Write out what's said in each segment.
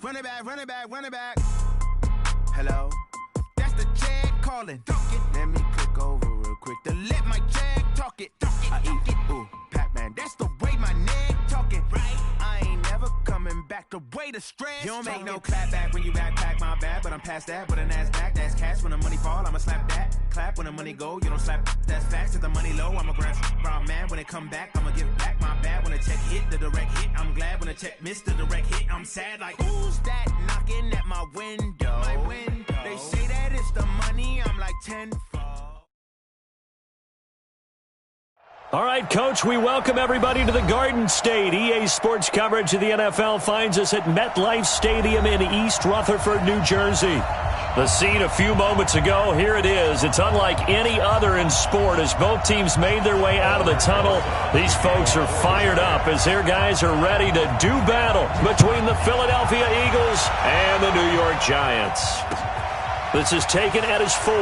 Run it back, run it back, run it back. Hello? That's the jag calling. Let me click over real quick to let my jag talk it. I eat it, ooh, Pac-Man. That's the way my neck talking. Right? I ain't never coming back. The way the stress. You don't make no clap back when you backpack, my bad. But I'm past that with a NASDAQ. That's cash when the money fall. I'ma slap that. Clap when the money go. You don't slap. That's facts. If the money low, I'ma grab brown man. When it come back, I'ma give back my bad. When the check hit, the direct hit. I'm glad when the check missed the direct hit. I'm sad like, who's that knocking at my window? My window. They say that it's the money. I'm like 10. All right, Coach, we welcome everybody to the Garden State. EA Sports coverage of the NFL finds us at MetLife Stadium in East Rutherford, New Jersey. The scene a few moments ago, here it is. It's unlike any other in sport as both teams made their way out of the tunnel. These folks are fired up as their guys are ready to do battle between the Philadelphia Eagles and the New York Giants. This is taken at his 4.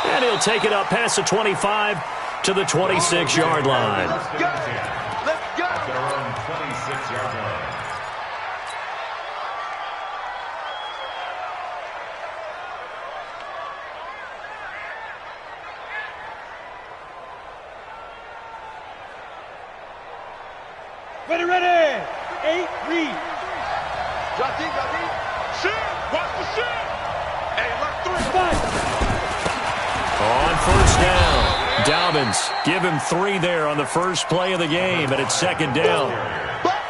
And he'll take it up past the 25 to the 26-yard line. Let's go! Let's go! At their own 26-yard line. Ready! 8, read. Got deep. Shit! Watch the shit! Hey, left 3. 5. On first down, Dobbins, give him 3 there on the first play of the game, and it's second down.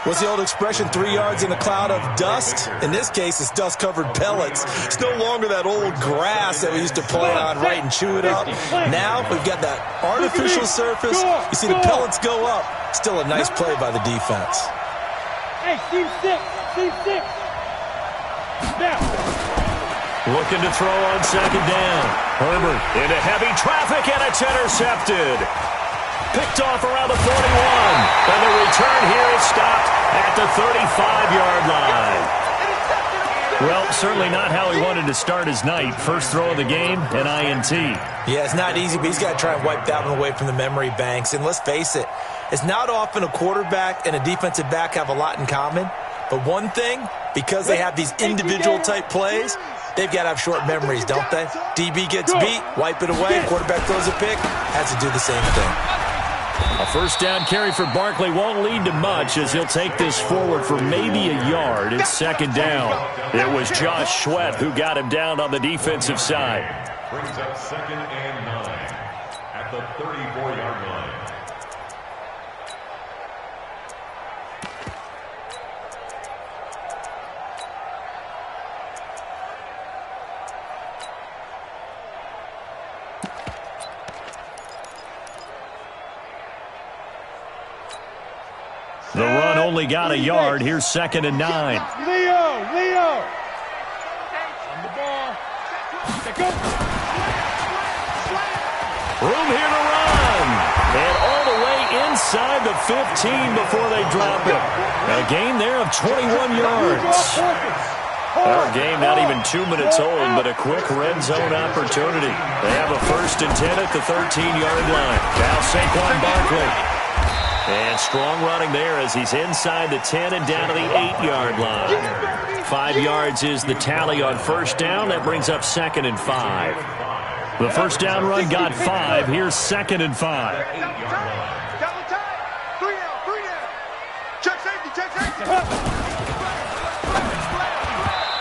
What's the old expression, 3 yards in a cloud of dust? In this case, it's dust-covered pellets. It's no longer that old grass that we used to play on, right, and chew it up. Now we've got that artificial surface. You see the pellets go up. Still a nice play by the defense. Hey, team 6. Now. Looking to throw on second down. Herbert into heavy traffic, and it's intercepted. Picked off around the 41. And the return here is stopped at the 35-yard line. Well, certainly not how he wanted to start his night. First throw of the game, an INT. Yeah, it's not easy, but he's got to try and wipe that one away from the memory banks. And let's face it, it's not often a quarterback and a defensive back have a lot in common. But one thing, because they have these individual-type plays, they've got to have short memories, don't they? DB gets beat, wipe it away, quarterback throws a pick, has to do the same thing. A first down carry for Barkley won't lead to much as he'll take this forward for maybe a yard. It's second down. It was Josh Sweat who got him down on the defensive side. Brings up 2nd and 9 at the 34-yard line. The run only got a yard. Here's 2nd and 9. Leo. On the ball. Go. Room here to run. And all the way inside the 15 before they drop it. A gain there of 21 yards. Our game not even 2 minutes old, but a quick red zone opportunity. They have a 1st and 10 at the 13-yard line. Now Saquon Barkley. And strong running there as he's inside the 10 and down to the 8-yard line. 5 yards is the tally on first down. That brings up 2nd and 5. The first down run got 5. Here's 2nd and 5.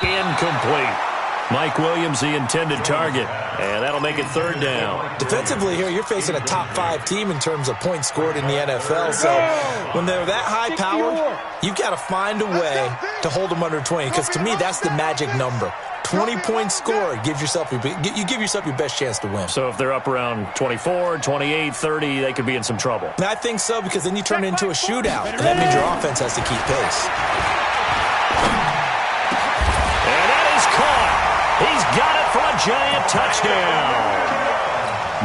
Incomplete. Mike Williams, the intended target. And that'll make it 3rd down. Defensively here, you're facing a top 5 team in terms of points scored in the NFL. So when they're that high powered, you've got to find a way to hold them under 20. Because to me, that's the magic number. 20 points scored. You give yourself your best chance to win. So if they're up around 24, 28, 30, they could be in some trouble. And I think so, because then you turn it into a shootout. And that means your offense has to keep pace. And that is caught. He's got it for a Giant touchdown.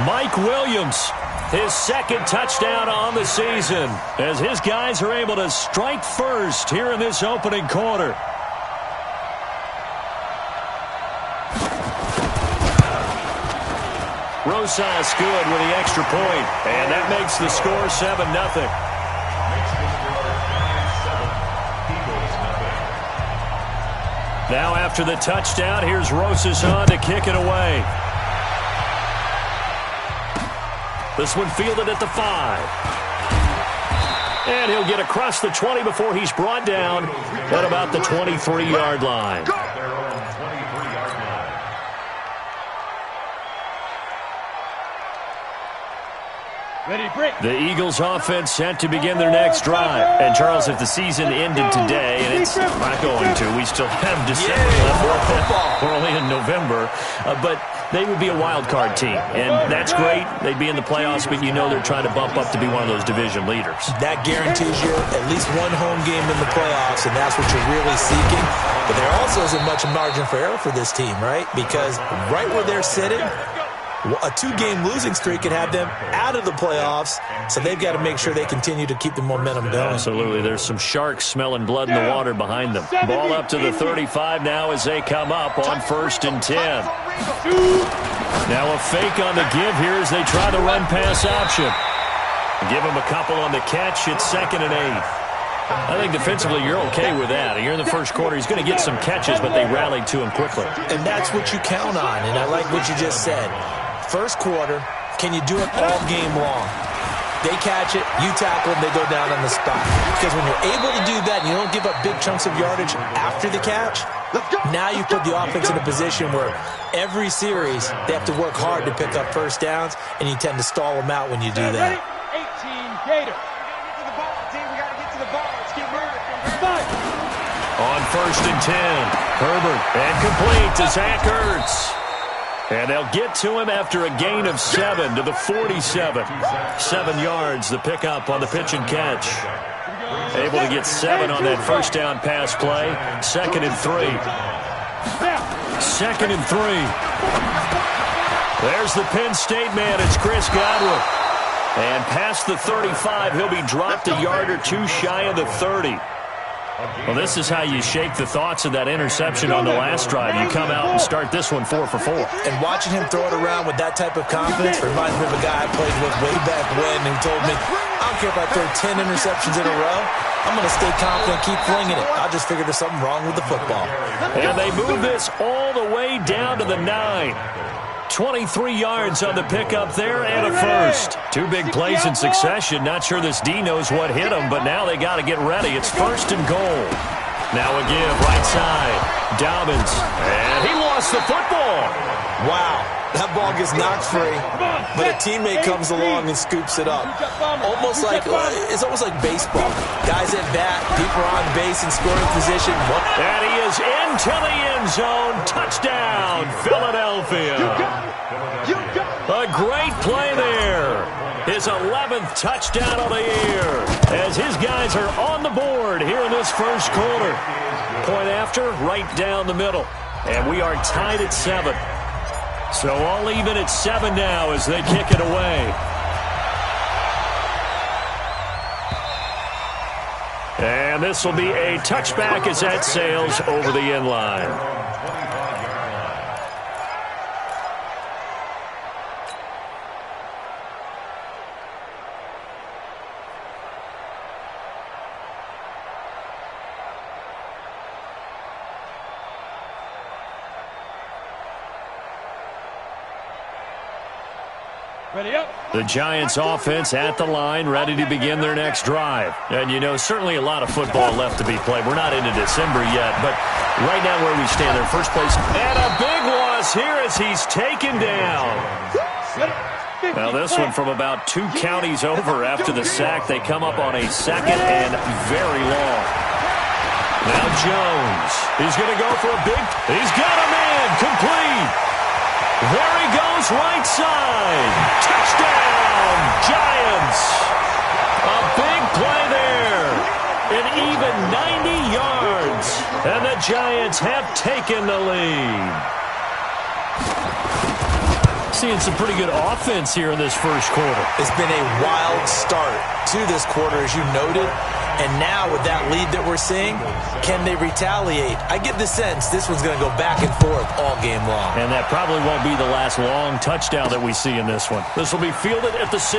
Mike Williams, his 2nd touchdown on the season, as his guys are able to strike first here in this opening quarter. Rosas good with the extra point, and that makes the score 7-0. Now after the touchdown, here's Rosas on to kick it away. This one fielded at the 5. And he'll get across the 20 before he's brought down at about the 23-yard line. Ready, break. The Eagles offense set to begin their next drive. And, Charles, if the season ended today, and it's not going to, we still have December left. We're only in November. But they would be a wild card team. And that's great. They'd be in the playoffs, but you know they're trying to bump up to be one of those division leaders. That guarantees you at least one home game in the playoffs, and that's what you're really seeking. But there also isn't much margin for error for this team, right? Because right where they're sitting, a 2-game losing streak could have them out of the playoffs, so they've got to make sure they continue to keep the momentum going. Absolutely. There's some sharks smelling blood in the water behind them. Ball up to the 35 now as they come up on 1st and 10. Now a fake on the give here as they try the run-pass option. Give him a couple on the catch. It's 2nd and 8. I think defensively you're okay with that. Here in the first quarter, he's going to get some catches, but they rallied to him quickly. And that's what you count on, and I like what you just said. First quarter, can you do it all game long? They catch it, you tackle them, they go down on the spot. Because when you're able to do that and you don't give up big chunks of yardage after the catch, now you put the offense in a position where every series they have to work hard to pick up first downs, and you tend to stall them out when you do that. 18 Gator. On 1st and 10, Herbert, and complete to Zach Ertz. And they'll get to him after a gain of 7 to the 47. 7 yards, the pickup on the pitch and catch. Able to get 7 on that first down pass play. 2nd and 3. 2nd and 3. There's the Penn State man. It's Chris Godwin. And past the 35, he'll be dropped a yard or two shy of the 30. Well, this is how you shake the thoughts of that interception on the last drive. You come out and start this one 4 for 4. And watching him throw it around with that type of confidence reminds me of a guy I played with way back when who told me, I don't care if I throw 10 interceptions in a row. I'm going to stay confident, keep flinging it. I just figured there's something wrong with the football. And they move this all the way down to the 9. 23 yards on the pickup there and a first. 2 big plays in succession. Not sure this D knows what hit him, but now they got to get ready. It's 1st and goal. Now a give right side. Dobbins. And he lost the football. Wow. That ball gets knocked free, but a teammate comes along and scoops it up. It's almost like baseball. Guys at bat, people are on base in scoring position. And he is into the end zone. Touchdown, Philadelphia. A great play there. His 11th touchdown of the year as his guys are on the board here in this first quarter. Point after, right down the middle. And we are tied at 7. So all even at 7 now as they kick it away. And this will be a touchback as that sails over the end line. The Giants offense at the line, ready to begin their next drive. And, you know, certainly a lot of football left to be played. We're not into December yet, but right now where we stand there, first place. And a big loss here as he's taken down. Now this one from about 2 counties over after the sack. They come up on a 2nd and very long. Now Jones. He's going to go for a big. He's got a man. Complete. There he goes, right side. Touchdown, Giants. A big play there. An even 90 yards. And the Giants have taken the lead. Seeing some pretty good offense here in this first quarter. It's been a wild start to this quarter, as you noted. And now with that lead that we're seeing, can they retaliate? I get the sense this one's going to go back and forth all game long. And that probably won't be the last long touchdown that we see in this one. This will be fielded at the 6.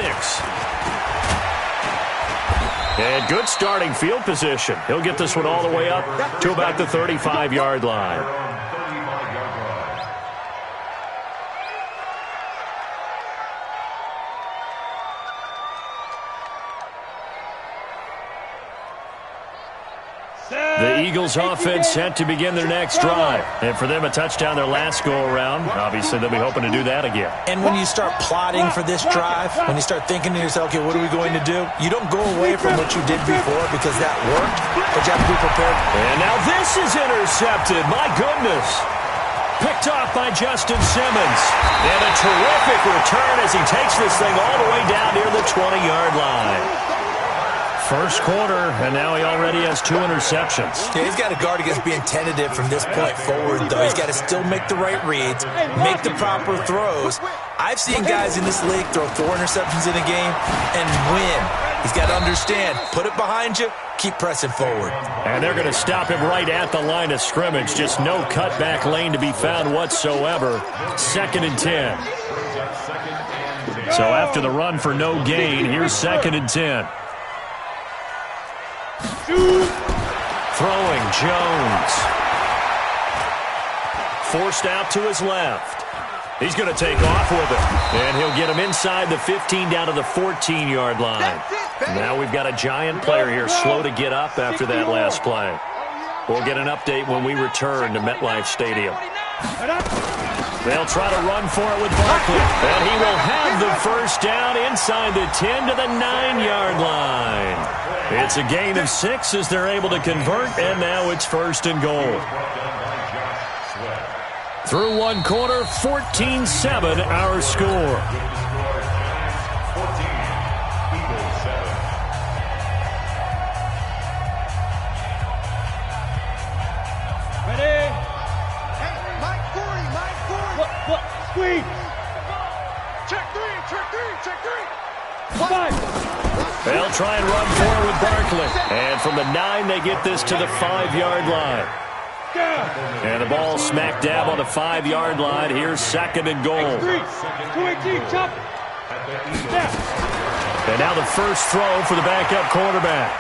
And good starting field position. He'll get this one all the way up to about the 35-yard line. The Eagles offense set to begin their next drive. And for them, a touchdown their last go-around. Obviously, they'll be hoping to do that again. And when you start plotting for this drive, when you start thinking to yourself, okay, what are we going to do? You don't go away from what you did before because that worked, but you have to be prepared. And now this is intercepted. My goodness. Picked off by Justin Simmons. And a terrific return as he takes this thing all the way down near the 20-yard line. First quarter, and now he already has 2 interceptions. Yeah, he's got to guard against being tentative from this point forward, though. He's got to still make the right reads, make the proper throws. I've seen guys in this league throw 4 interceptions in a game and win. He's got to understand, put it behind you, keep pressing forward. And they're going to stop him right at the line of scrimmage. Just no cutback lane to be found whatsoever. 2nd and 10. So after the run for no gain, here's 2nd and 10. Throwing Jones. Forced out to his left. He's going to take off with it. And he'll get him inside the 15 down to the 14-yard line. Now we've got a giant player here slow to get up after that last play. We'll get an update when we return to MetLife Stadium. They'll try to run for it with Barkley. And he will have the first down inside the 10 to the 9-yard line. It's a gain of 6 as they're able to convert, and now it's 1st and goal. Through one quarter, 14-7 our score. Ready? Hey, Mike 40. What? Squeeze. Check 3. 5. They'll try and run forward with Barkley. And from the 9, they get this to the 5-yard line. And the ball smack dab on the 5-yard line. Here's 2nd and goal. 218, chop. And now the first throw for the backup quarterback.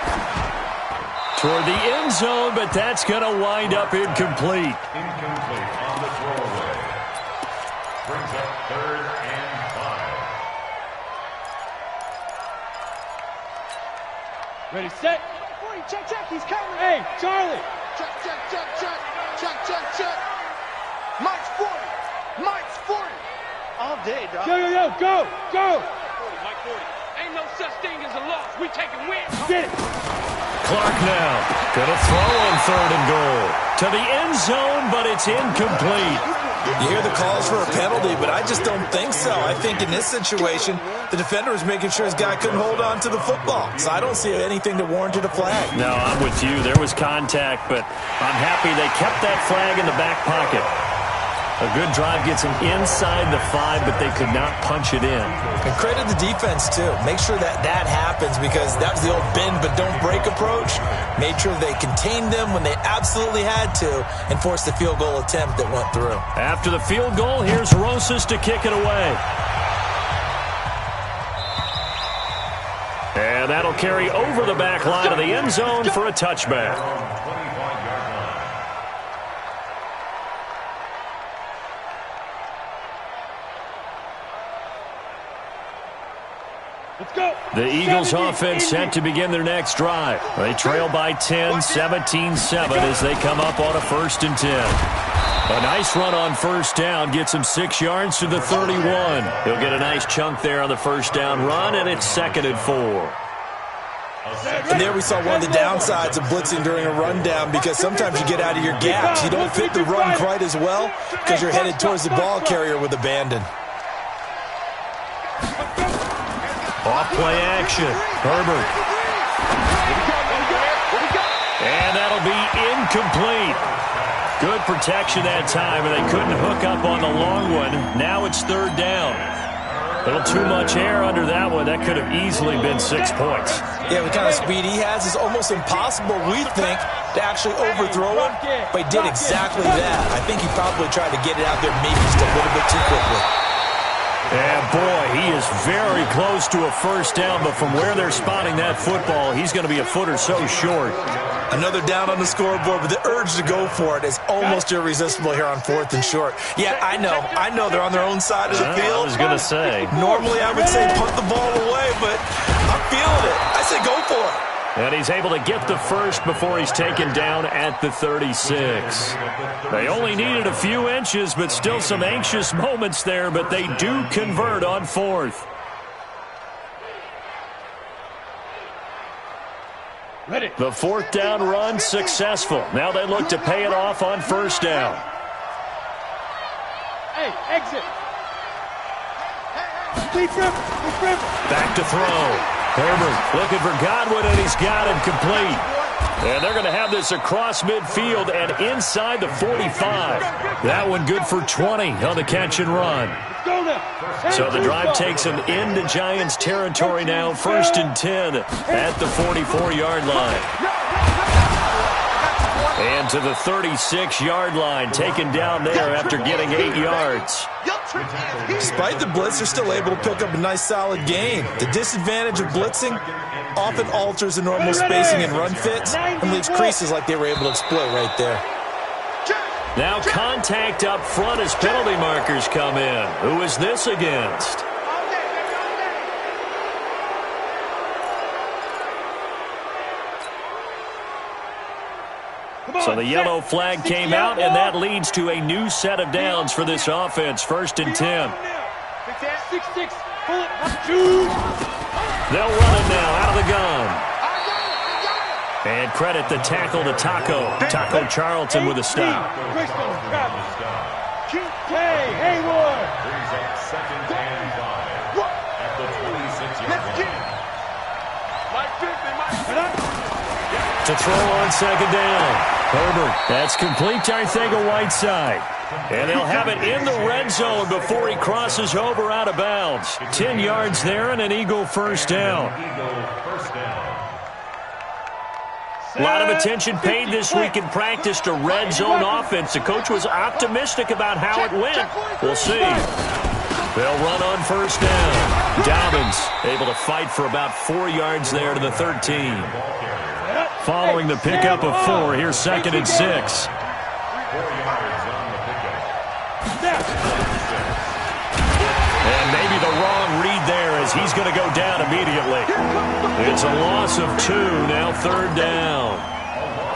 Toward the end zone, but that's going to wind up incomplete. Incomplete on the throwaway. Brings up 3rd and 5. Ready, set. Check. He's coming. Hey, Charlie. Check. Mike's 40. All day, dog. Yo, go. 40, Mike 40. Ain't no such thing as a loss. We taking wins. Get it. Clark now going to throw on 3rd and goal. To the end zone, but it's incomplete. You hear the calls for a penalty, but I just don't think so. I think in this situation, the defender was making sure his guy couldn't hold on to the football. So I don't see anything that warranted a flag. No, I'm with you. There was contact, but I'm happy they kept that flag in the back pocket. A good drive gets them inside the 5, but they could not punch it in. And credit the defense, too. Make sure that happens because that was the old bend but don't break approach. Made sure they contained them when they absolutely had to and forced the field goal attempt that went through. After the field goal, here's Rosas to kick it away. And that'll carry over the back line of the end zone for a touchback. Let's go. The Eagles offense set to begin their next drive. They trail by 10, 17-7 as they come up on a 1st and 10. A nice run on first down gets him 6 yards to the 31. He'll get a nice chunk there on the first down run, and it's 2nd and 4. And there we saw one of the downsides of blitzing during a rundown because sometimes you get out of your gaps. You don't fit the run quite as well because you're headed towards the ball carrier with abandon. Off-play action. Herbert. And that'll be incomplete. Good protection that time, and they couldn't hook up on the long one. Now it's 3rd down. A little too much air under that one. That could have easily been 6 points. Yeah, the kind of speed he has is almost impossible, we think, to actually overthrow him, but he did exactly that. I think he probably tried to get it out there maybe just a little bit too quickly. And boy, he is very close to a first down, but from where they're spotting that football, he's going to be a foot or so short. Another down on the scoreboard, but the urge to go for it is almost irresistible here on 4th and short. Yeah, I know they're on their own side of the field. I was going to say. Normally I would say punt the ball away, but I'm feeling it. I say go for it. And he's able to get the first before he's taken down at the 36. They only needed a few inches, but still some anxious moments there, but they do convert on 4th. Ready. The 4th down run successful. Now they look to pay it off on 1st down. Hey, exit. Back to throw. Herbert looking for Godwin, and he's got him complete. And they're going to have this across midfield and inside the 45. That one good for 20 on the catch and run. So the drive takes them into Giants territory now, 1st and 10 at the 44-yard line. And to the 36-yard line, taken down there after getting 8 yards. Despite the blitz, they're still able to pick up a nice, solid gain. The disadvantage of blitzing often alters the normal spacing and run fits and leaves creases like they were able to exploit right there. Now contact up front as penalty markers come in. Who is this against? So the yellow flag came out, and that leads to a new set of downs for this offense. 1st and 10. 6-6. Pull it. They'll run it now out of the gun. And credit the tackle to Taco Charlton with a stop. Hey, Hayward. Brings up 2nd and 5 at the 26-yard line. To throw on 2nd down. Herbert, that's complete to Arcega-Whiteside. And they'll have it in the red zone before he crosses over out of bounds. 10 yards there and an Eagle first down. A lot of attention paid this week in practice to red zone offense. The coach was optimistic about how it went. We'll see. They'll run on 1st down. Dobbins able to fight for about 4 yards there to the 13. Following the pickup of 4, here's 2nd and 6. 4 yards on the pickup. And maybe the wrong read there as he's going to go down immediately. It's a loss of 2, now 3rd down.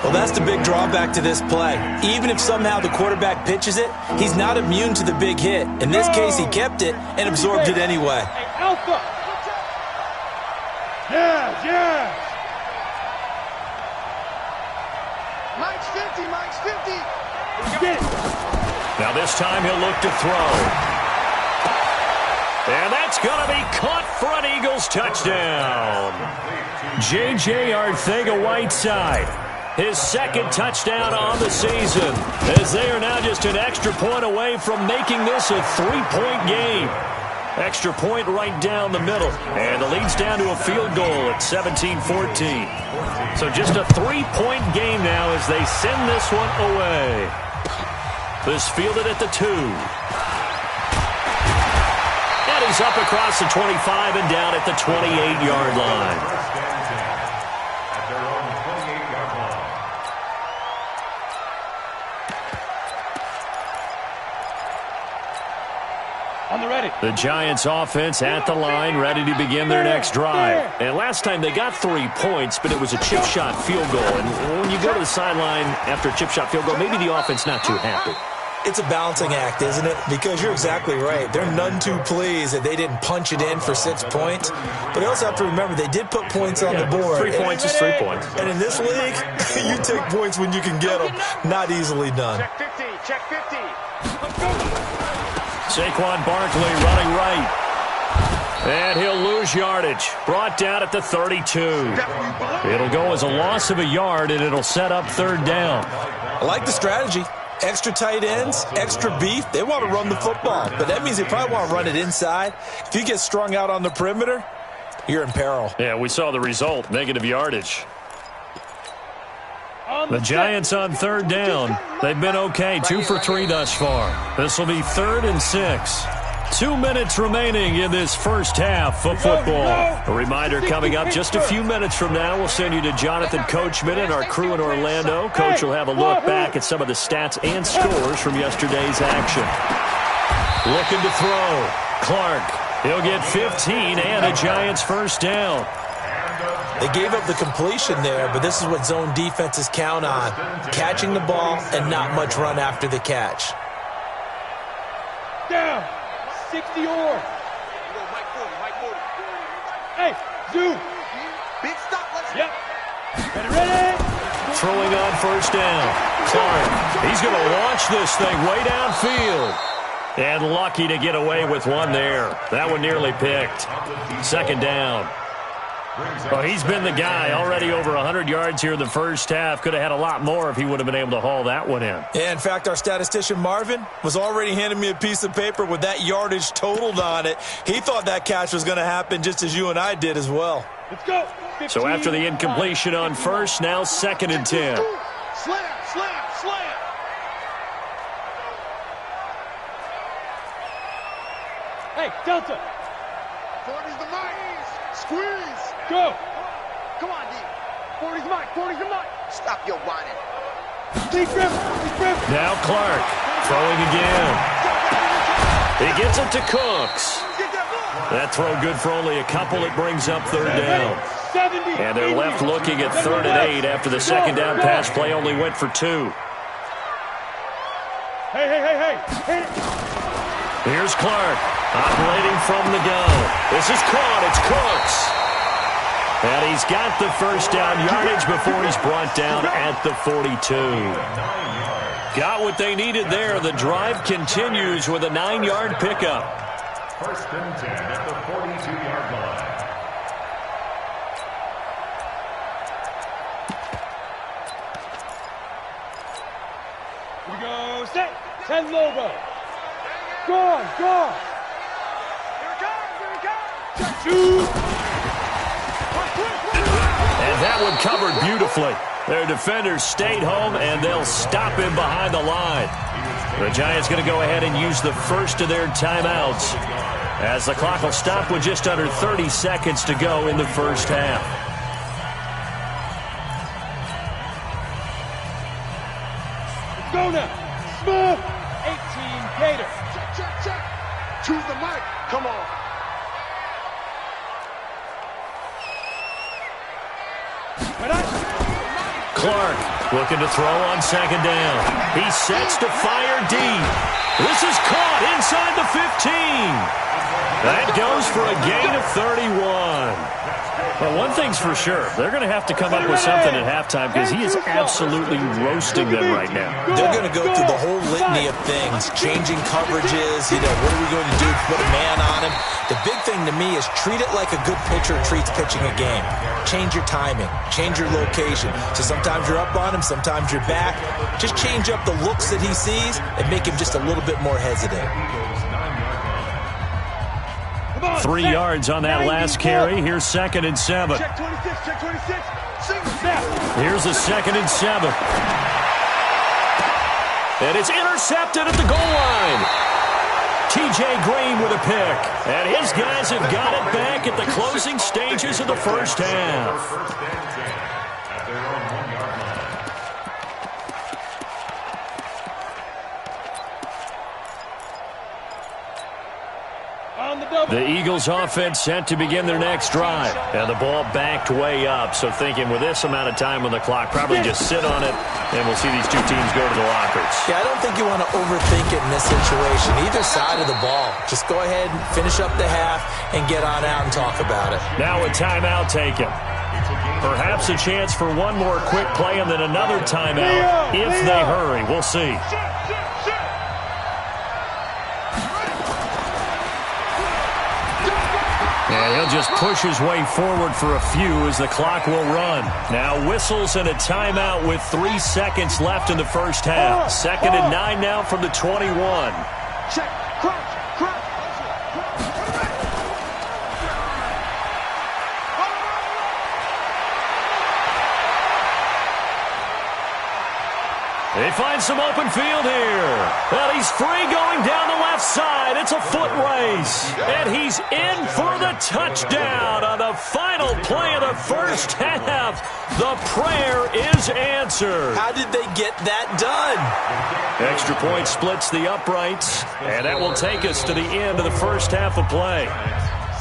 Well, that's the big drawback to this play. Even if somehow the quarterback pitches it, he's not immune to the big hit. In this case, he kept it and absorbed it anyway. Alpha. Yeah. Mike's 50. Now this time he'll look to throw. And that's going to be caught for an Eagles touchdown. J.J. Arcega-Whiteside, his 2nd touchdown on the season, as they are now just an extra point away from making this a 3-point game. Extra point right down the middle, and the lead's down to a field goal at 17-14. So just a 3-point game now as they send this one away. This fielded at the 2. And he's up across the 25 and down at the 28-yard line. At their own 28-yard line. On the ready. The Giants offense at the line, ready to begin their next drive. And last time they got 3 points, but it was a chip shot field goal. And when you go to the sideline after a chip shot field goal, maybe the offense not too happy. It's a balancing act, isn't it? Because you're exactly right. They're none too pleased that they didn't punch it in for 6 points. But you also have to remember they did put points on the board. 3 points is 3 points. And in this league, you take points when you can get them. Not easily done. Check 50. Saquon Barkley running right. And he'll lose yardage. Brought down at the 32. It'll go as a loss of a yard, and it'll set up 3rd down. I like the strategy. Extra tight ends, extra beef. They want to run the football, but that means they probably want to run it inside. If you get strung out on the perimeter, you're in peril. Yeah, we saw the result, negative yardage. The Giants on 3rd down. They've been okay, 2 for 3 thus far. This will be 3rd and 6. 2 minutes remaining in this first half of football. A reminder coming up just a few minutes from now. We'll send you to Jonathan Coachman and our crew in Orlando. Coach will have a look back at some of the stats and scores from yesterday's action. Looking to throw. Clark. He'll get 15 and a Giants first down. They gave up the completion there, but this is what zone defenses count on. Catching the ball and not much run after the catch. Down. 60 yards. Hey, Zoo. Big stop. Let's Yep. Ready? Throwing on first down. Clark. He's going to launch this thing way downfield. And lucky to get away with one there. That one nearly picked. Second down. Well, he's been the guy. Already over 100 yards here in the first half. Could have had a lot more if he would have been able to haul that one in. Yeah, in fact, our statistician Marvin was already handing me a piece of paper with that yardage totaled on it. He thought that catch was going to happen just as you and I did as well. Let's go. So after the incompletion on first, now 2nd and 10. slam. Hey, Delta. 40's the mic. Squeeze. Go. Come on, D. 40's the mic. Stop your whining. Deep grip. Now Clark throwing again. He gets it to Cooks. That throw good for only a couple. It brings up third down. 70. And they're left looking at 3rd and 8 after the second down pass play only went for 2. Hey. Here's Clark operating from the gun. This is caught. It's Cooks. And he's got the first down yardage before he's brought down at the 42. Got what they needed there. The drive continues with a 9-yard pickup. 1st and 10 at the 42-yard line. Here we go. Set. 10 Lobo. Go. Shoot. And that one covered beautifully. Their defenders stayed home, and they'll stop him behind the line. The Giants going to go ahead and use the first of their timeouts, as the clock will stop with just under 30 seconds to go in the first half. Let's go now. Smith. 18 Gator. Check. Choose the mic. Come on. Clark looking to throw on second down. He sets to fire deep. This is caught inside the 15. That goes for a gain of 31. Well, one thing's for sure. They're going to have to come up with something at halftime because he is absolutely roasting them right now. They're going to go through the whole litany of things, changing coverages, what are we going to do to put a man on him? The big thing to me is treat it like a good pitcher treats pitching a game. Change your timing, change your location. So sometimes you're up on him, sometimes you're back. Just change up the looks that he sees and make him just a little bit more hesitant. 3 yards on that last carry. Here's 2nd and 7. Check 26. Here's a 2nd and 7. And it's intercepted at the goal line. T.J. Green with a pick. And his guys have got it back at the closing stages of the first half. At their own 1-yard line. The Eagles offense set to begin their next drive. And the ball backed way up. So thinking with this amount of time on the clock, probably just sit on it, and we'll see these two teams go to the lockers. Yeah, I don't think you want to overthink it in this situation. Either side of the ball. Just go ahead and finish up the half and get on out and talk about it. Now a timeout taken. Perhaps a chance for one more quick play and then another timeout if they hurry. We'll see. And he'll just push his way forward for a few as the clock will run. Now whistles and a timeout with 3 seconds left in the first half. 2nd and 9 now from the 21. Check. Crouch. They find some open field here. And he's free going down the left side. It's a foot race. And he's in for the touchdown on the final play of the first half. The prayer is answered. How did they get that done? Extra point splits the uprights. And that will take us to the end of the first half of play.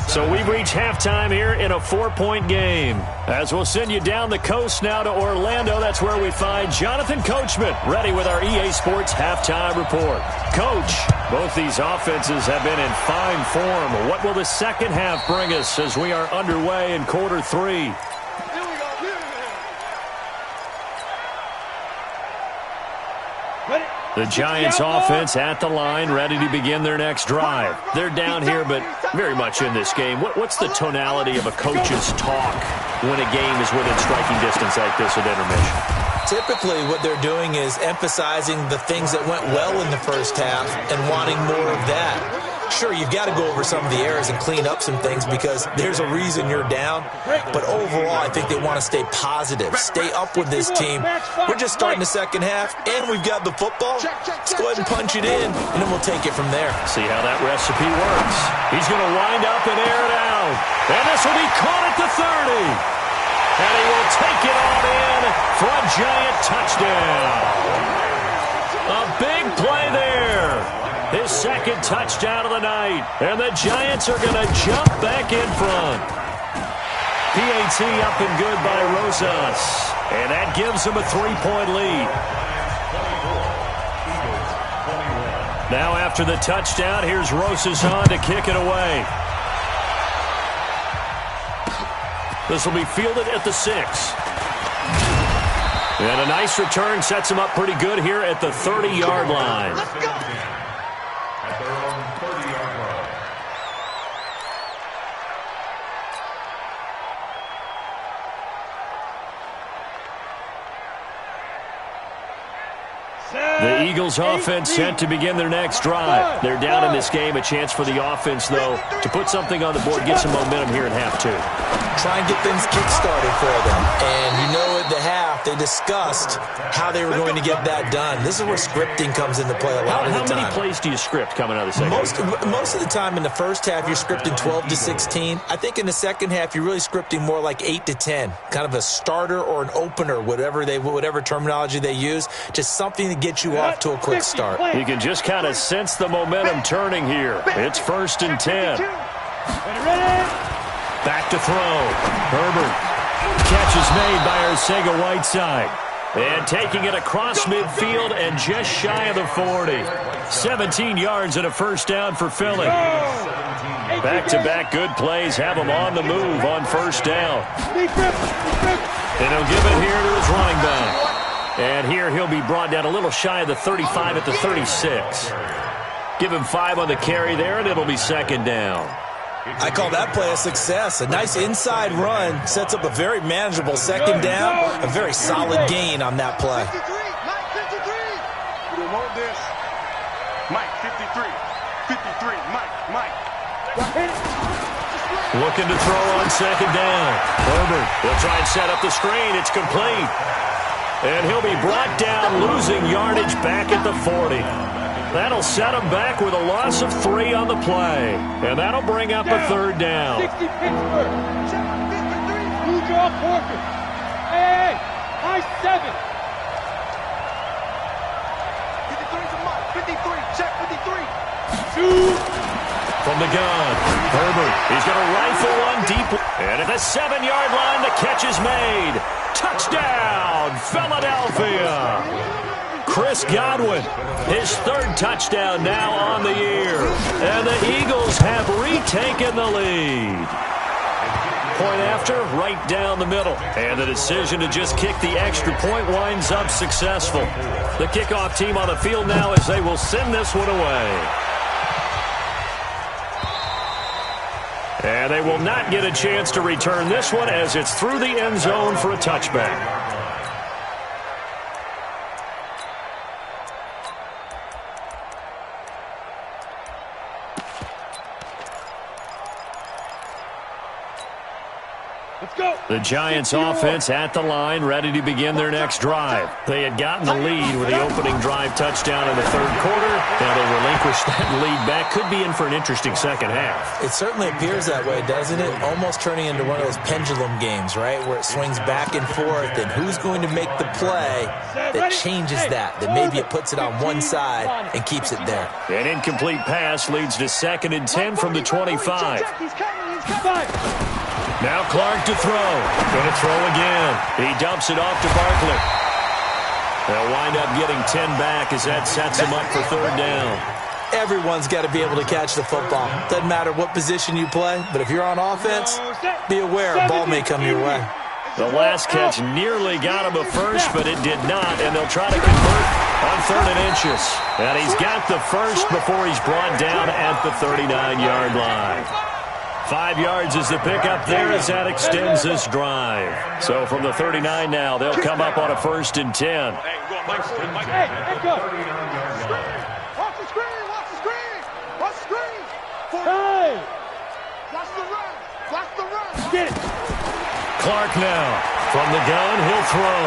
So we've reached halftime here in a 4-point game. As we'll send you down the coast now to Orlando, that's where we find Jonathan Coachman ready with our EA Sports halftime report. Coach, both these offenses have been in fine form. What will the second half bring us as we are underway in quarter 3? The Giants offense at the line, ready to begin their next drive. They're down here, but very much in this game. What's the tonality of a coach's talk when a game is within striking distance like this at intermission? Typically, what they're doing is emphasizing the things that went well in the first half and wanting more of that. Sure, you've got to go over some of the errors and clean up some things because there's a reason you're down. But overall, I think they want to stay positive, stay up with this team. We're just starting the second half, and we've got the football. Let's go ahead and punch it in, and then we'll take it from there. See how that recipe works. He's going to wind up and air it out. And this will be caught at the 30. And he will take it on in for a Giant touchdown. A big play there. His second touchdown of the night. And the Giants are going to jump back in front. PAT up and good by Rosas. And that gives them a 3-point lead. Now after the touchdown, here's Rosas on to kick it away. This will be fielded at the 6. And a nice return sets him up pretty good here at the 30-yard line. At their own 30-yard line. The Eagles offense set to begin their next drive. They're down in this game. A chance for the offense, though, to put something on the board, get some momentum here in half 2. Try and get things kick-started for them. And you know at the half, they discussed how they were going to get that done. This is where scripting comes into play a lot of the time. How many plays do you script coming out of the second half? Most of the time in the first half, you're scripting 12 to 16. I think in the second half, you're really scripting more like 8 to 10. Kind of a starter or an opener, whatever terminology they use. Just something to get you off to a quick start. You can just kind of sense the momentum turning here. It's 1st and 10. Back to throw. Herbert. Catch is made by Arcega-Whiteside. And taking it across midfield and just shy of the 40. 17 yards and a first down for Philly. Back-to-back good plays have him on the move on first down. And he'll give it here to his running back. And here he'll be brought down a little shy of the 35 at the 36. Give him 5 on the carry there, and it'll be second down. I call that play a success. A nice inside run sets up a very manageable second down. A very solid gain on that play. We don't want this. Mike, 53. 53, Mike. Looking to throw on second down. Herbert will try and set up the screen. It's complete. And he'll be brought down, losing yardage back at the 40. That'll set him back with a loss of 3 on the play. And that'll bring up a third down. 60 Pittsburgh. Blue draw Porter. Hey, high 7. 53 to Mike. 53, check 53. Shoot. From the gun, Herbert. He's going to rifle one deep. And at the 7-yard line, the catch is made. Touchdown, Philadelphia. Chris Godwin, his 3rd touchdown now on the year. And the Eagles have retaken the lead. Point after, right down the middle. And the decision to just kick the extra point winds up successful. The kickoff team on the field now as they will send this one away. And they will not get a chance to return this one as it's through the end zone for a touchback. Let's go. The Giants offense at the line, ready to begin their next drive. They had gotten the lead with the opening drive touchdown in the third quarter. Now they relinquish that lead back. Could be in for an interesting second half. It certainly appears that way, doesn't it? Almost turning into one of those pendulum games, right, where it swings back and forth, and who's going to make the play that changes that maybe it puts it on one side and keeps it there. An incomplete pass leads to 2nd and 10 from the 25. Now Clark to throw. Going to throw again. He dumps it off to Barkley. They'll wind up getting 10 back as that sets him up for 3rd down. Everyone's got to be able to catch the football. Doesn't matter what position you play, but if you're on offense, be aware a ball may come your way. The last catch nearly got him a first, but it did not, and they'll try to convert on 3rd and inches. And he's got the first before he's brought down at the 39-yard line. 5 yards is the pickup there as that extends this drive. So from the 39 now, they'll come up on a 1st and 10. Hey, go. Watch the screen, watch the screen, watch the screen. Hey. Watch the run, watch the run. Get it. Clark now. From the gun, he'll throw.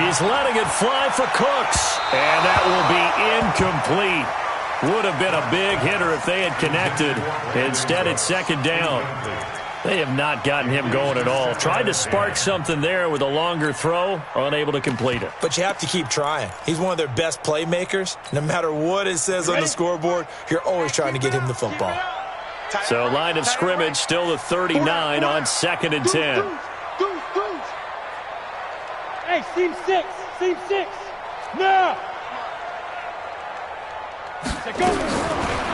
He's letting it fly for Cooks. And that will be incomplete. Would have been a big hitter if they had connected. Instead, it's 2nd down. They have not gotten him going at all. Tried to spark something there with a longer throw, unable to complete it. But you have to keep trying. He's one of their best playmakers. No matter what it says on the scoreboard, you're always trying to get him the football. So line of scrimmage still the 39 on 2nd and 10. Hey, seam 6. Seam 6. Now. Go.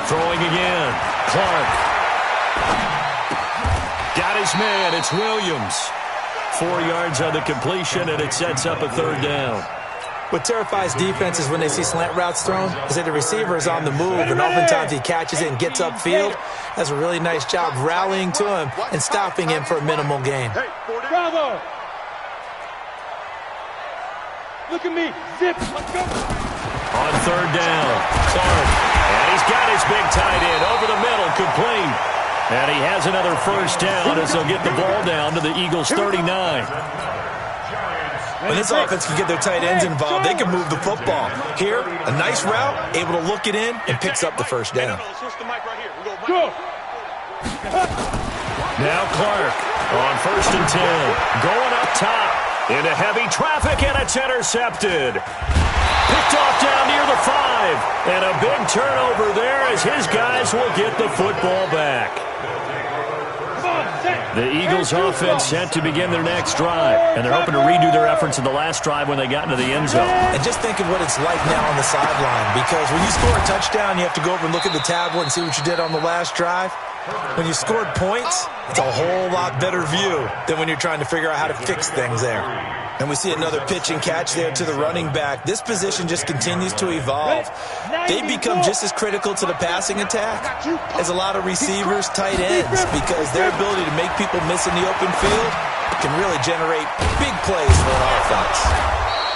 Throwing again. Clark. Got his man. It's Williams. 4 yards on the completion, and it sets up a 3rd down. What terrifies defenses when they see slant routes thrown is that the receiver is on the move, and oftentimes he catches it and gets upfield. Does a really nice job rallying to him and stopping him for a minimal gain. Bravo. Look at me. Zip. Let's go. On 3rd down, Clark. And he's got his big tight end over the middle, complete. And he has another 1st down as they'll get the ball down to the Eagles' 39. When this offense can get their tight ends involved, they can move the football. Here, a nice route, able to look it in, and picks up the 1st down. Go. Now Clark on 1st and 10. Going up top into heavy traffic, and it's intercepted. Picked off down near the 5. And a big turnover there as his guys will get the football back. The Eagles offense set to begin their next drive, and they're hoping to redo their efforts in the last drive when they got into the end zone. And just think of what it's like now on the sideline, because when you score a touchdown, you have to go over and look at the tablet and see what you did on the last drive. When you scored points, it's a whole lot better view than when you're trying to figure out how to fix things there. And we see another pitch and catch there to the running back. This position just continues to evolve. They become just as critical to the passing attack as a lot of receivers, tight ends, because their ability to make people miss in the open field can really generate big plays for an offense.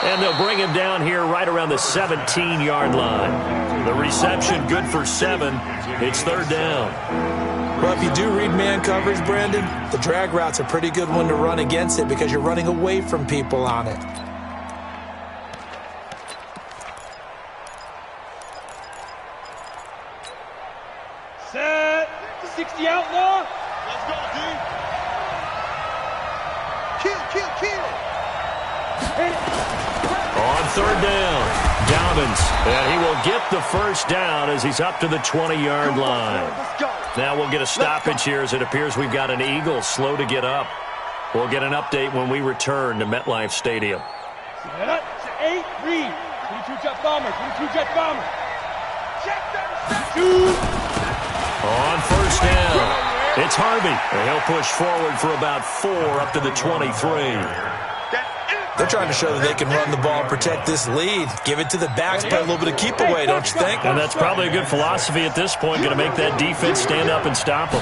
And they'll bring him down here right around the 17-yard line. The reception good for 7. It's 3rd down. Well, if you do read man coverage, Brandon, the drag route's a pretty good one to run against it because you're running away from people on it. Set. 60 outlaw. Let's go, D. Kill. On 3rd down, Dobbins, and he will get the 1st down as he's up to the 20-yard line. Now we'll get a stoppage here as it appears we've got an Eagle slow to get up. We'll get an update when we return to MetLife Stadium. 8, read. 22 jet bomber. 22 jet bomber. On 1st down, it's Harvey. And he'll push forward for about 4 up to the 23. They're trying to show that they can run the ball and protect this lead. Give it to the backs, play a little bit of keep away, don't you think? And that's probably a good philosophy at this point, going to make that defense stand up and stop them.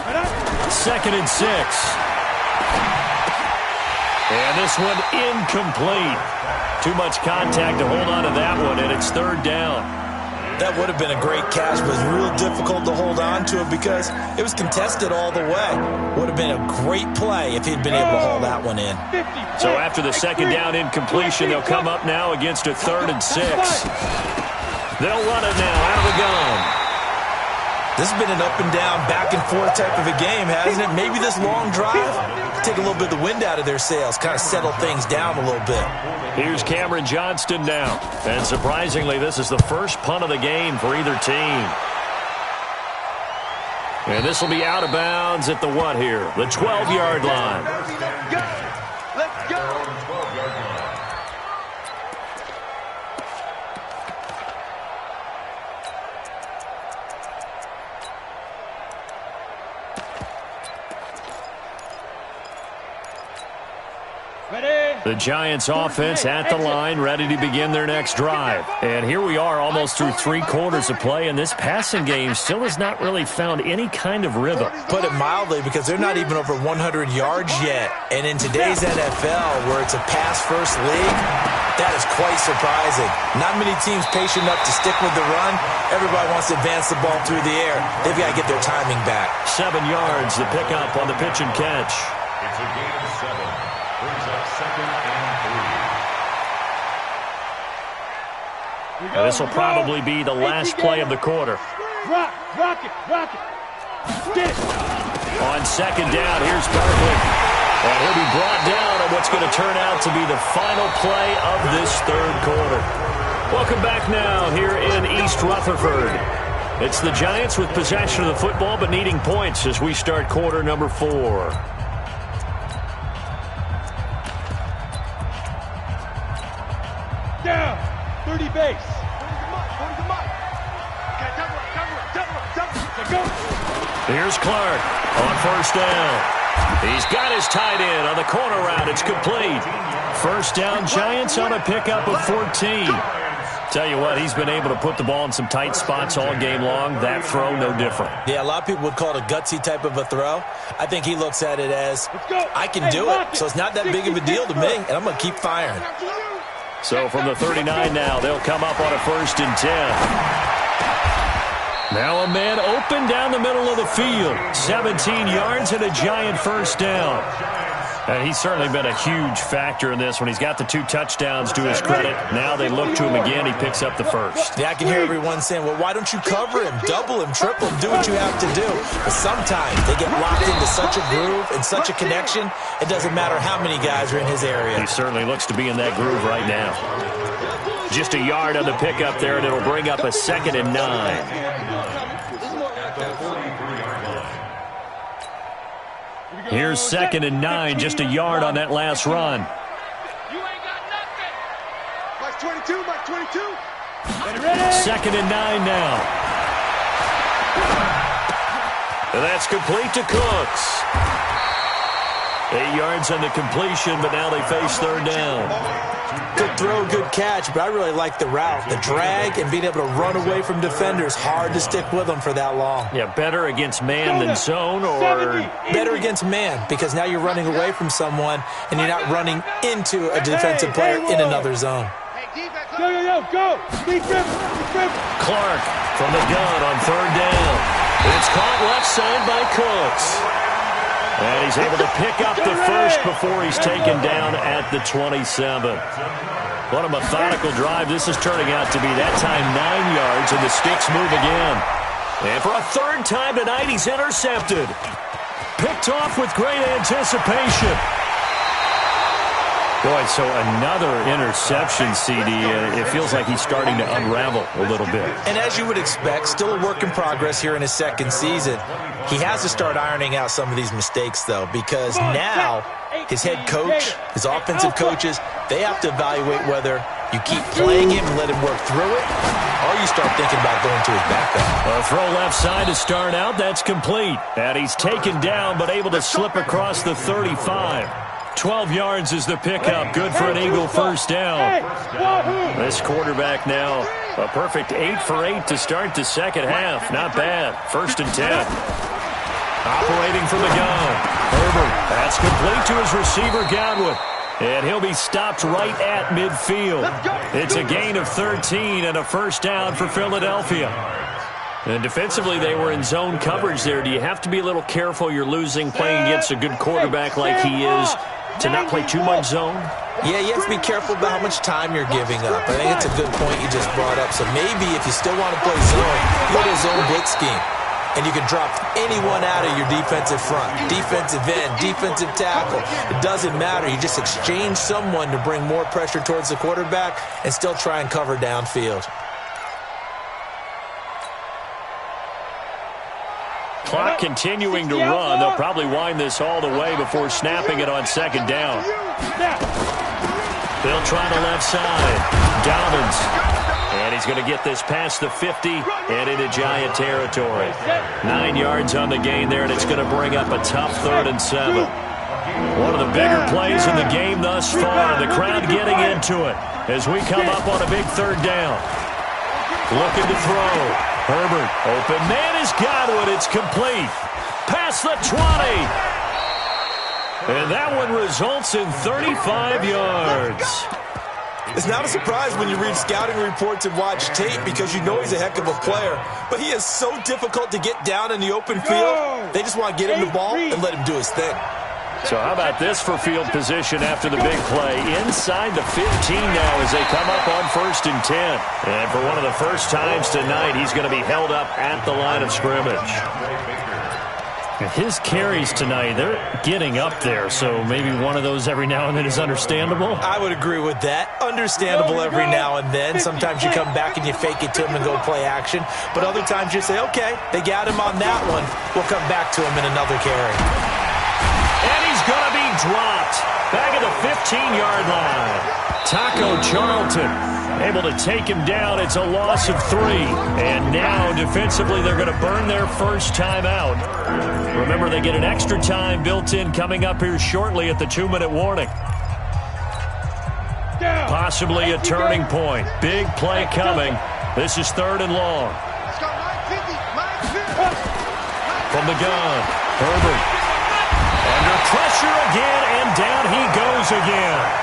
2nd and 6. And this one incomplete. Too much contact to hold on to that one, and it's 3rd down. That would have been a great catch, but it was real difficult to hold on to it because it was contested all the way. Would have been a great play if he'd been able to haul that one in. So after the second down incompletion, they'll come up now against a 3rd and 6. They'll run it now out of the gun. This has been an up and down, back and forth type of a game, hasn't it? Maybe this long drive, take a little bit of the wind out of their sails, kind of settle things down a little bit. Here's Cameron Johnston now. And surprisingly, this is the first punt of the game for either team. And this will be out of bounds at the what here? The 12-yard line. Let's go. The Giants offense at the line, ready to begin their next drive. And here we are almost through 3 quarters of play, and this passing game still has not really found any kind of rhythm. Put it mildly, because they're not even over 100 yards yet. And in today's NFL, where it's a pass-first league, that is quite surprising. Not many teams patient enough to stick with the run. Everybody wants to advance the ball through the air. They've got to get their timing back. 7 yards, the pickup on the pitch and catch. It's a gain of 7. Brings up 2nd and 3. And this will probably be the last play of the quarter. Rock it. Get it. On 2nd down, here's Barkley. And he'll be brought down on what's going to turn out to be the final play of this 3rd quarter. Welcome back now here in East Rutherford. It's the Giants with possession of the football but needing points as we start quarter number 4. Down. 30 base. Here's Clark on 1st down. He's got his tight end on the corner route. It's complete. 1st down, Giants on a pickup of 14. Tell you what, he's been able to put the ball in some tight spots all game long. That throw, no different. Yeah, a lot of people would call it a gutsy type of a throw. I think he looks at it as, I can do it, so it's not that big of a deal to me, and I'm going to keep firing. So from the 39 now, they'll come up on a 1st and 10. Now a man open down the middle of the field. 17 yards and a Giant 1st down. And he's certainly been a huge factor in this when he's got the 2 touchdowns to his credit. Now they look to him again. He picks up the 1st. Yeah, I can hear everyone saying, well, why don't you cover him, double him, triple him, do what you have to do. But sometimes they get locked into such a groove and such a connection, it doesn't matter how many guys are in his area. He certainly looks to be in that groove right now. Just a yard on the pickup there, and it'll bring up a 2nd and 9. Here's 2nd and 9, just a yard on that last run. You ain't got nothing. Mike 22, Mike 22. 2nd and 9 now. And that's complete to Cooks. 8 yards on the completion, but now they face 3rd down. Good throw, good catch, but I really like the route. The drag and being able to run away from defenders, hard to stick with them for that long. Yeah, better against man than zone, or better against man, because now you're running away from someone and you're not running into a defensive player in another zone. Go. Clark from the gun on 3rd down. It's caught left side by Cooks. And he's able to pick up the 1st before he's taken down at the 27. What a methodical drive this is turning out to be. That time 9 yards, and the sticks move again. And for a 3rd time tonight, he's intercepted. Picked off with great anticipation. Boy, so another interception, CD. It feels like he's starting to unravel a little bit. And as you would expect, still a work in progress here in his 2nd season. He has to start ironing out some of these mistakes, though, because now his head coach, his offensive coaches, they have to evaluate whether you keep playing him and let him work through it, or you start thinking about going to his backup. A throw left side to start out. That's complete. And he's taken down, but able to slip across the 35. 12 yards is the pickup. Good for an Eagle 1st down. This quarterback now, a perfect 8 for 8 to start the 2nd half. Not bad. 1st and 10. Operating from the gun. Herbert. That's complete to his receiver, Godwin. And he'll be stopped right at midfield. It's a gain of 13 and a first down for Philadelphia. And defensively, they were in zone coverage there. Do you have to be a little careful you're losing playing against a good quarterback like he is to not play too much zone? Yeah, you have to be careful about how much time you're giving up. I think it's a good point you just brought up. So maybe if you still want to play zone, go to a zone blitz scheme. And you can drop anyone out of your defensive front, defensive end, defensive tackle. It doesn't matter. You just exchange someone to bring more pressure towards the quarterback and still try and cover downfield. Clock continuing to run. They'll probably wind this all the way before snapping it on second down. They'll try the left side. Dobbins. And he's going to get this past the 50 and into Giant territory. 9 yards on the gain there, and it's going to bring up a tough 3rd and 7. One of the bigger plays in the game thus far. The crowd getting into it as we come up on a big 3rd down. Looking to throw. Herbert, open man has got it. It's complete. Past the 20. And that one results in 35 yards. It's not a surprise when you read scouting reports and watch tape because you know he's a heck of a player. But he is so difficult to get down in the open field. They just want to get him the ball and let him do his thing. So how about this for field position after the big play? Inside the 15 now as they come up on 1st and 10. And for one of the first times tonight, he's going to be held up at the line of scrimmage. His carries tonight, they're getting up there, so maybe one of those every now and then is understandable. I would agree with that. Understandable every now and then. Sometimes you come back and you fake it to him and go play action. But other times you say, okay, they got him on that one. We'll come back to him in another carry. And he's going to be dropped. Back at the 15-yard line. Taco Charlton able to take him down. It's a loss of 3. And now, defensively, they're going to burn their first time out. Remember, they get an extra time built in coming up here shortly at the 2-minute warning. Possibly a turning point. Big play coming. This is 3rd and long. From the gun, Herbert. Under pressure again, and down he goes again.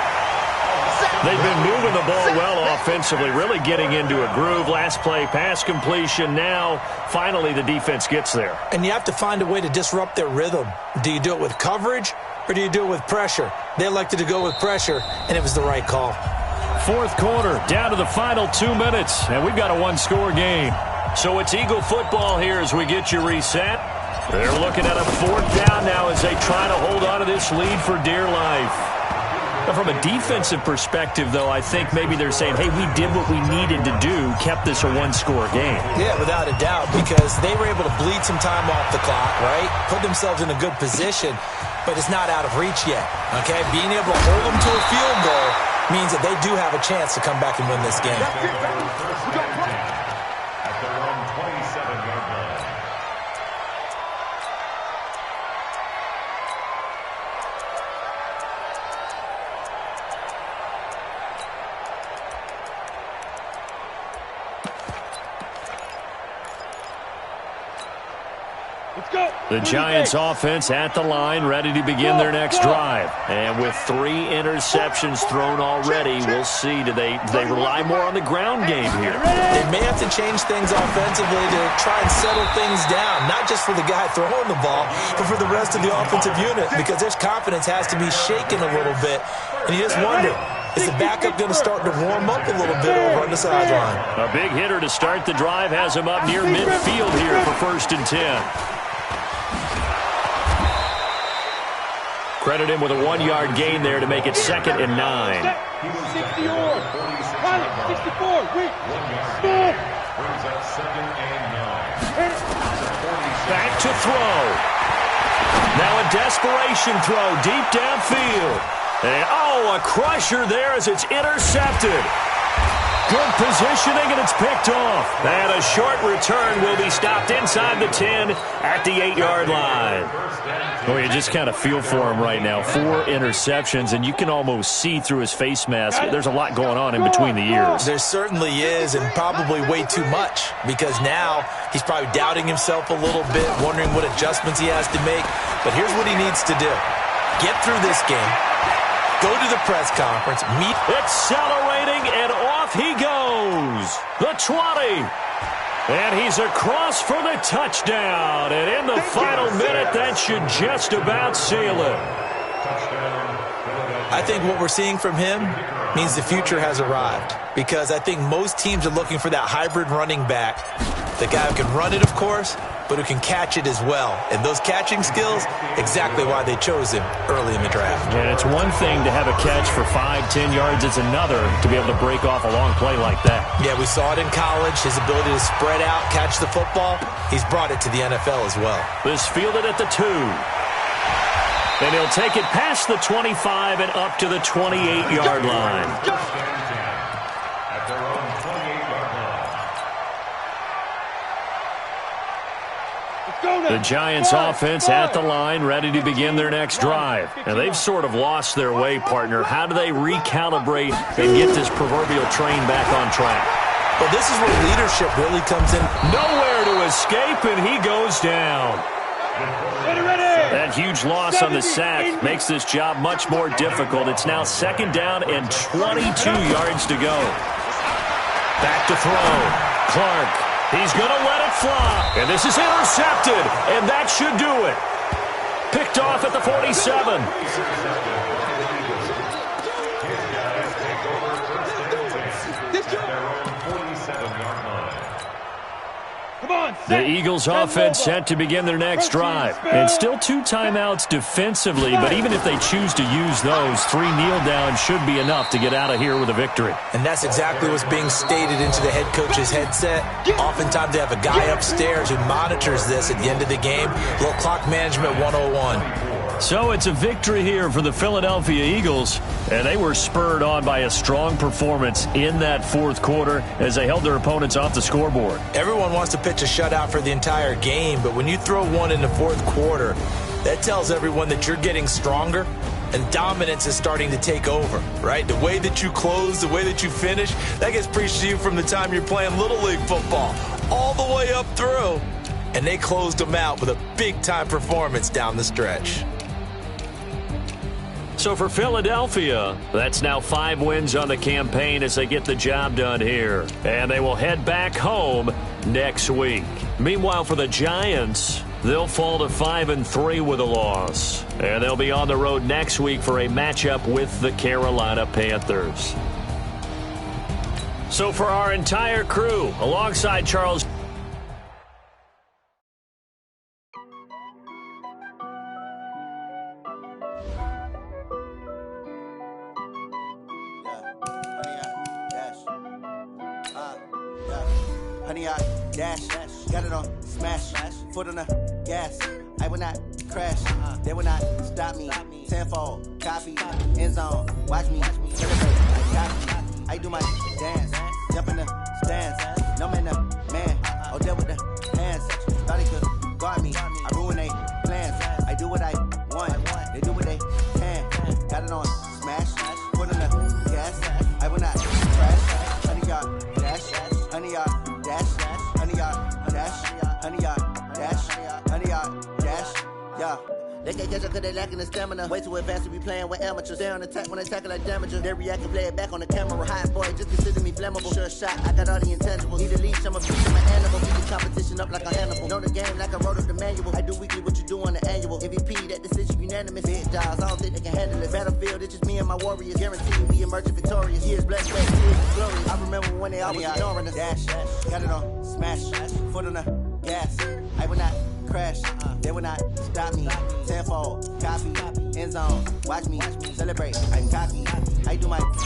They've been moving the ball well offensively, really getting into a groove. Last play, pass completion. Now, finally, the defense gets there. And you have to find a way to disrupt their rhythm. Do you do it with coverage, or do you do it with pressure? They elected to go with pressure, and it was the right call. 4th quarter, down to the final 2 minutes, and we've got a 1-score game. So it's Eagle football here as we get you reset. They're looking at a 4th down now as they try to hold on to this lead for dear life. From a defensive perspective, though, I think maybe they're saying, hey, we did what we needed to do, kept this a 1-score game. Yeah, without a doubt, because they were able to bleed some time off the clock, right? Put themselves in a good position, but it's not out of reach yet, okay? Being able to hold them to a field goal means that they do have a chance to come back and win this game. At their own 27-yard line. The Giants offense at the line, ready to begin their next drive. And with 3 interceptions thrown already, we'll see. Do they rely more on the ground game here? They may have to change things offensively to try and settle things down, not just for the guy throwing the ball, but for the rest of the offensive unit, because their confidence has to be shaken a little bit. And you just wonder, is the backup going to start to warm up a little bit over on the sideline? A big hitter to start the drive has him up near midfield here for 1st and 10. Credit him with a 1-yard gain there to make it 2nd and 9. 60 yards. 64. Wait. Brings up 2nd and 9. Back to throw. Now a desperation throw deep downfield. And, a crusher there as it's intercepted. Good positioning, and it's picked off. And a short return will be stopped inside the 10 at the 8-yard line. Oh, you just kind of feel for him right now. 4 interceptions, and you can almost see through his face mask. There's a lot going on in between the ears. There certainly is, and probably way too much, because now he's probably doubting himself a little bit, wondering what adjustments he has to make. But here's what he needs to do. Get through this game. go to the press conference, meet. Accelerating, and off he goes. The 20. And he's across for the touchdown. And in the final minute, that should just about seal it. I think what we're seeing from him means the future has arrived, because I think most teams are looking for that hybrid running back, the guy who can run it, of course, but who can catch it as well. And those catching skills, exactly why they chose him early in the draft. And it's one thing to have a catch for 5-10 yards. It's another to be able to break off a long play like that. Yeah, we saw it in college, his ability to spread out, catch the football. He's brought it to the NFL as well. This fielded at the 2. And he'll take it past the 25 and up to the 28-yard line. At their own 28-yard line. The Giants offense at the line, ready to begin their next drive. And they've sort of lost their way, partner. How do they recalibrate and get this proverbial train back on track? Well, this is where leadership really comes in. Nowhere to escape, and he goes down. That huge loss on the sack makes this job much more difficult. It's now 2nd down and 22 yards to go. Back to throw. Clark. He's going to let it fly. And this is intercepted. And that should do it. Picked off at the 47. The Eagles offense set to begin their next drive. And still 2 timeouts defensively, but even if they choose to use those, 3 kneel downs should be enough to get out of here with a victory. And that's exactly what's being stated into the head coach's headset. Oftentimes they have a guy upstairs who monitors this at the end of the game. A little clock management 101. So it's a victory here for the Philadelphia Eagles, and they were spurred on by a strong performance in that 4th quarter as they held their opponents off the scoreboard. Everyone wants to pitch a shutout for the entire game, but when you throw one in the 4th quarter, that tells everyone that you're getting stronger and dominance is starting to take over, right? The way that you close, the way that you finish, that gets preached to you from the time you're playing Little League football all the way up through, and they closed them out with a big-time performance down the stretch. So for Philadelphia, that's now 5 wins on the campaign as they get the job done here. And they will head back home next week. Meanwhile, for the Giants, they'll fall to 5-3 with a loss. And they'll be on the road next week for a matchup with the Carolina Panthers. So for our entire crew, alongside Charles... Honey, I dash, got it on smash, foot on the gas. I will not crash, they will not stop me. Tenfold, copy, end zone, watch me celebrate. I copy, I do my dance, jump in the stands. No man, the man, oh, there with the hands. Thought he could guard me, I ruin they plans. I do what I want, they do what they can. Got it on smash, foot on the gas. I will not crash, honey, y'all dash, honey, y'all. Honey, yeah. They can't catch up cause they lacking the stamina. Way too advanced to be playing with amateurs. They on attack when they tackle like damager. They react and play it back on the camera. Hot boy, just consider me flammable. Sure shot, I got all the intangibles. Need a leash, I'm a beast, I'm an animal. Beat the competition up like a Hannibal. Know the game like I wrote up the manual. I do weekly what you do on the annual. MVP, that decision unanimous. Big jobs, I don't think they can handle it. Battlefield, it's just me and my warriors. Guaranteed we emerging victorious. Years blessed, tears glorious. I remember when they always ignoring us. Dash, got it on smash, foot on the gas. I will not crash, they will not stop me. Tenfold, copy, end zone, watch me celebrate. I'm cocky, I do my dance,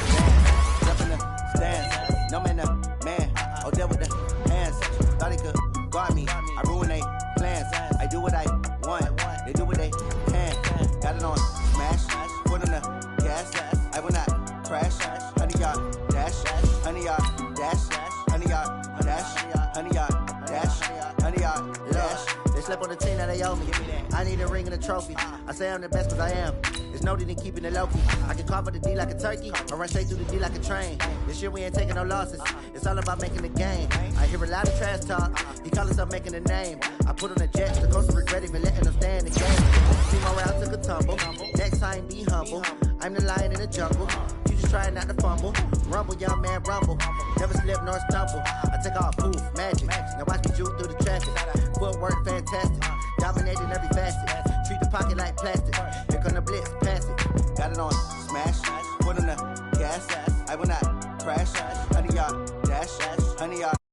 jump in the stands. No man, the man, oh, there with the hands. Thought he could guard me, I ruin they plans. I do what I want, they do what they can. Got it on smash, foot on the gas. I will not crash, honey, y'all dash, honey, y'all dash, honey, y'all dash, honey, y'all dash, honey, y'all dash. They slept on the team, now they owe me. I need a ring and a trophy. I say I'm the best cause I am. There's no need in keeping it low-key. I can carve up the D like a turkey, or run straight through the D like a train. This year we ain't taking no losses. It's all about making the game. I hear a lot of trash talk. He call himself making a name. I put on the Jets, the coast regret even letting them stay in the game. Team around took a tumble. Next time be humble. I'm the lion in the jungle. You just trying not to fumble. Rumble, young man, rumble. Never slip nor stumble. I take off, poof, magic. Now watch me juke through the traffic. Footwork fantastic. Dominating every facet. Treat the pocket like plastic. Here come the blitz, pass it. Got it on smash. Put on the gas. I will not crash. Honey, y'all dash. Honey, y'all.